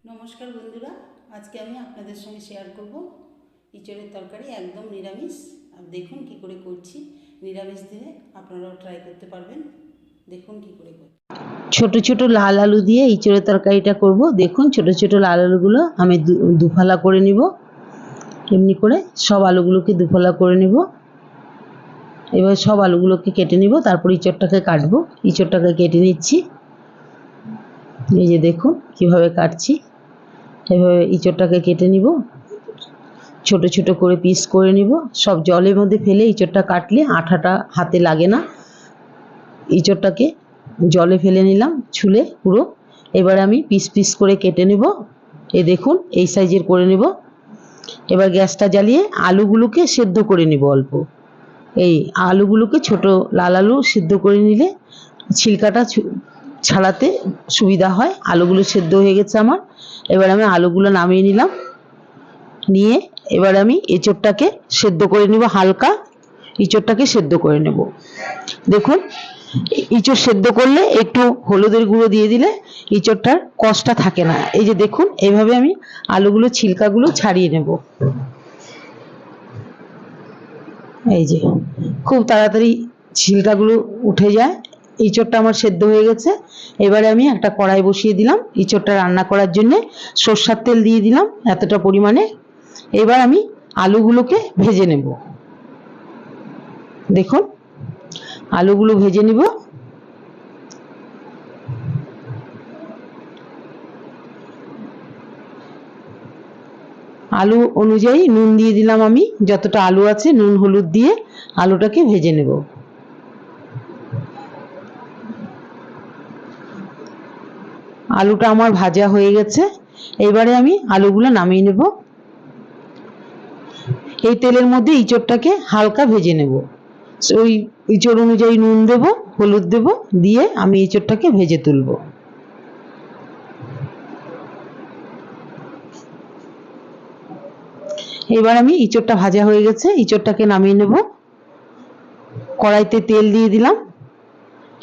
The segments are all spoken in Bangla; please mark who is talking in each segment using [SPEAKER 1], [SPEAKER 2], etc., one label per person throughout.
[SPEAKER 1] नमस्कार बंधुरा आज के आमी आपनादेर संगे शेयर करब इचड़ेर तरकारी एकदम निरामिष। और देखुन कि करे करछि निरामिष दिने आपनाराও ट्राई करते पारबेन। देखुन कि करे करछि
[SPEAKER 2] छोटो छोटो लाल आलू दिए इचड़ेर तरकारिटा करब। देखुन छोटो छोटो लाल आलूगुलो आमी दुफाला करे निब। एमनि करे सब आलूगुलोके दुफाला करे निब। एबार सब आलूगुलोके केटे निब, तारपर इचड़टाके काटबो। इचड़टाके केटे निচ্ছি। এই যে দেখুন কিভাবে কাটছি। এভাবে ইচড়টাকে কেটে নিব, ছোট ছোট করে পিস করে নিব। সব জলের মধ্যে ফেলে ইচড়টা কাটলে আঠাটা হাতে লাগে না। ইচড়টাকে জলে ফেলে নিলাম ছুলে পুরো। এবার আমি পিস পিস করে কেটে নিব। এই দেখুন এই সাইজের করে নিব। এবার গ্যাসটা জ্বালিয়ে আলুগুলোকে সেদ্ধ করে নিব অল্প। এই আলুগুলোকে ছোট লাল আলু সিদ্ধ করে নিলে ছিলকাটা ছাড়াতে সুবিধা হয়। আলুগুলো সেদ্ধ হয়ে গেছে আমার। এবার আমি আলুগুলো নামিয়ে নিলাম। নিয়ে এবার আমি এঁচড়টাকে সেদ্ধ করে নিব। হালকা এঁচড়টাকে সেদ্ধ করে নেব। দেখুন এঁচড় সেদ্ধ করলে একটু হলুদের গুঁড়ো দিয়ে দিলে এঁচড়টার কষটা থাকে না। এই যে দেখুন এইভাবে আমি আলুগুলো ছিলকাগুলো ছাড়িয়ে নেব। এই যে খুব তাড়াতাড়ি ছিলকাগুলো উঠে যায়। এঁচড়টা আমার সেদ্ধ হয়ে গেছে। এবারে আমি একটা কড়াই বসিয়ে দিলাম এঁচড়টা রান্না করার জন্য। সরষের তেল দিয়ে দিলাম এতটা পরিমাণে। এবার আমি আলুগুলোকে ভেজে নেব। দেখুন আলুগুলো ভেজে নিব। আলু অনুযায়ী নুন দিয়ে দিলাম আমি। যতটা আলু আছে নুন হলুদ দিয়ে আলুটাকে ভেজে নেব। আলুটা আমার ভাজা হয়ে গেছে। এবারে আমি আলুগুলো নামিয়ে নেব। এই তেলের মধ্যে ইঁচড়টাকে হালকা ভেজে নেব। ওই ইঁচড় অনুযায়ী নুন দেব, হলুদ দেব, দিয়ে আমি ইঁচড়টাকে ভেজে তুলব। এবার আমি ইঁচড়টা ভাজা হয়ে গেছে, ইঁচড়টাকে নামিয়ে নেব। কড়াইতে তেল দিয়ে দিলাম।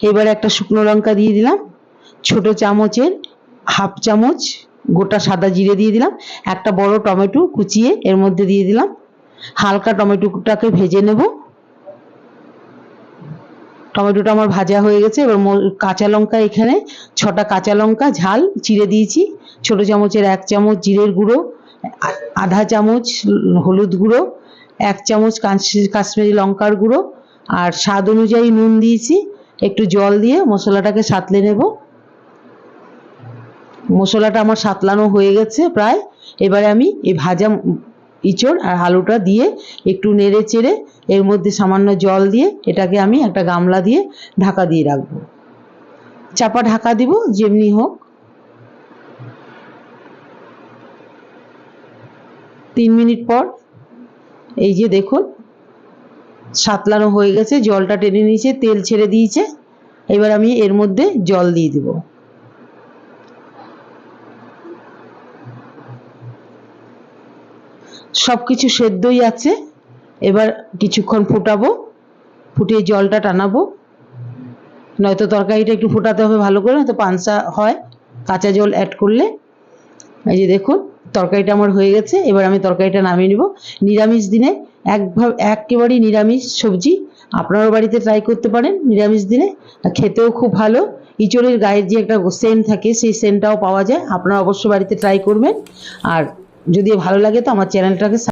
[SPEAKER 2] এবারে একটা শুকনো লঙ্কা দিয়ে দিলাম। ছোট চামচের হাফ চামচ গোটা সাদা জিরে দিয়ে দিলাম। একটা বড় টমেটো কুচিয়ে এর মধ্যে দিয়ে দিলাম। হালকা টমেটোটাকে ভেজে নেব। টমেটোটা আমার ভাজা হয়ে গেছে। এবার কাঁচা লঙ্কা, এখানে 6টা কাঁচা লঙ্কা ঝাল চিড়ে দিয়েছি। ছোট চামচের 1 চামচ জিরের গুঁড়ো, আধা চামচ হলুদ গুঁড়ো, 1 চামচ কাশ্মীরি লঙ্কার গুঁড়ো, আর স্বাদ অনুযায়ী নুন দিয়েছি। একটু জল দিয়ে মশলাটাকে সাঁতলে নেব। মশলাটা আমার সাঁতলানো হয়ে গেছে প্রায়। এবারে আমি এই ভাজা ইঁচড় আর আলুটা দিয়ে একটু নেড়ে চেড়ে এর মধ্যে সামান্য জল দিয়ে এটাকে আমি একটা গামলা দিয়ে ঢাকা দিয়ে রাখবো। চাপা ঢাকা দিব যেমনি হোক। 3 মিনিট পর এই যে দেখুন সাঁতলানো হয়ে গেছে, জলটা টেনে নিয়েছে, তেল ছেড়ে দিয়েছে। এবার আমি এর মধ্যে জল দিয়ে দেব। সবকিছু সেদ্ধই আছে। এবার কিছুক্ষণ ফুটাবো, ফুটিয়ে জলটা টানাবো। নয়তো তরকারিটা একটু ফোটাতে হবে ভালো করে, নয়তো পানসা হয় কাঁচা জল অ্যাড করলে। এই যে দেখুন তরকারিটা আমার হয়ে গেছে। এবার আমি তরকারিটা নামিয়ে নেব। নিরামিষ দিনে একেবারেই নিরামিষ সবজি আপনারও বাড়িতে ট্রাই করতে পারেন নিরামিষ দিনে। খেতেও খুব ভালো। ইঁচড়ের গায়ের যে একটা সেন্ট থাকে সেই সেন্টটাও পাওয়া যায়। আপনারা অবশ্যই বাড়িতে ট্রাই করবেন। আর যদি ভালো লাগে তো আমার চ্যানেলটাকে